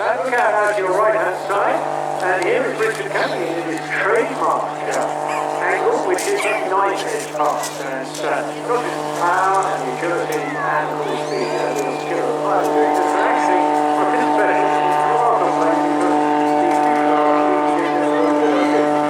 And look out now to your right-hand side, and here is Richard coming in his trademark angle, which is a 9-inch pass. And it's got its power and agility, and of course the little skill of the pilot doing this. And actually, from his perspective, it's rather funny because these people are really getting a little bit of it.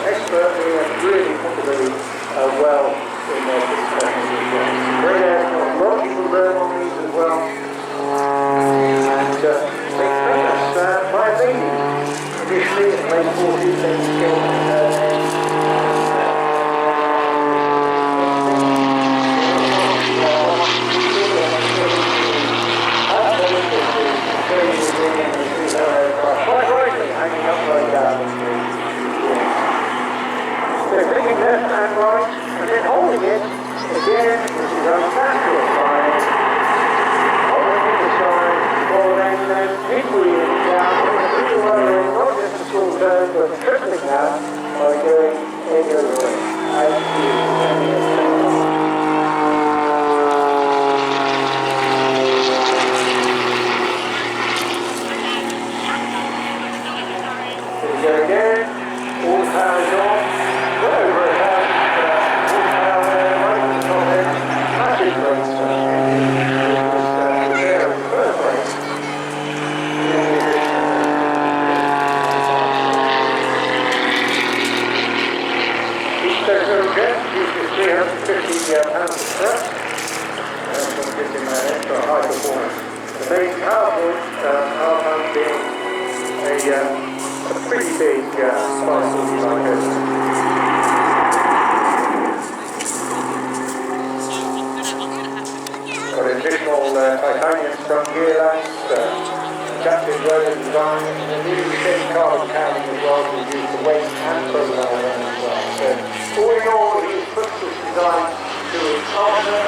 expertly and really possibly well in their professions as well. Great aircraft, a lot of people learn on these as well. And they made us by a baby. Initially in the late 40s, they were killed quite rightly hanging upside down. They're picking left and right, and then holding it again, which is unnatural flying. Holding it aside, or then equally down, putting the rotor in, not just a small turn, but tripling that by going any other way. As you again, all power is on, well over a thousand, all power there, right at the top end, massive brakes there in the first place. Each sector jet uses 350 pounds of thrust, and that gives him that extra high performance. The main powerful power plant being a pretty big spice like this. Got additional titanium sprung gear lamps, adaptive rotor design, and a new thin carbon cowling as well to reduce the weight and profile run as well. So all in all, he's put this design to its partner.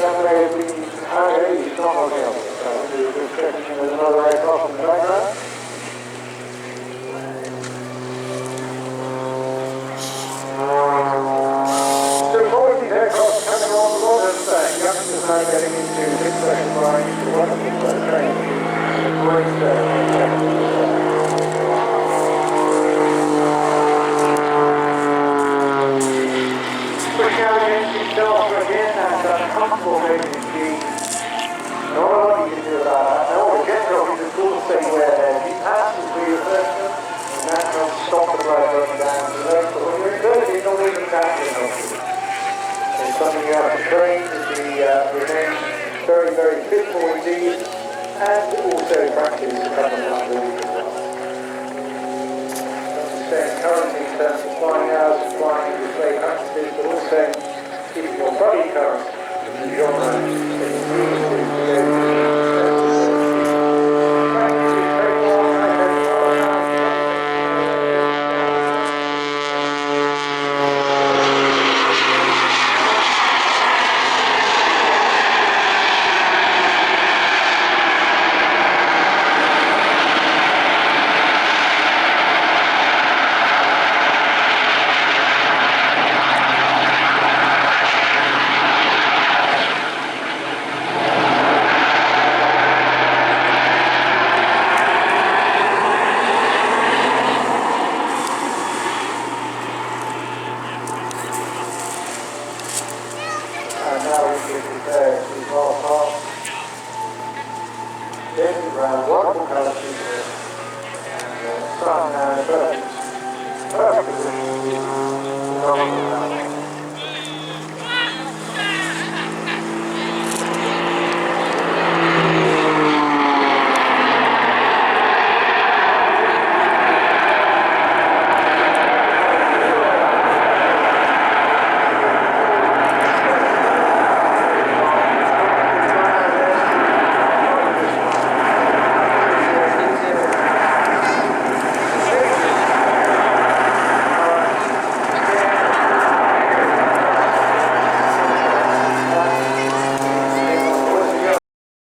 runway will be okay, it's not looking up. So we'll do a stretch with another aircraft in the background. So all of these aircraft coming on board and youngsters now getting into big special flying, it's a wonderful training. Great pushing out against yourself again, and uncomfortable moving in G. Not a lot you can do about that. Now all the jet jockeys of course stay where their G passes for your first them, and that will stop the blood running down to the left, but when you're inverted, not even that will help you. It's something you have to train to remain very, very fit for indeed, and also practice a couple of times a week as well. Staying current in terms of flying hours and flying display practices, but also keeping your body current in the genre. Wonderful colour scheme and sun and perfect position.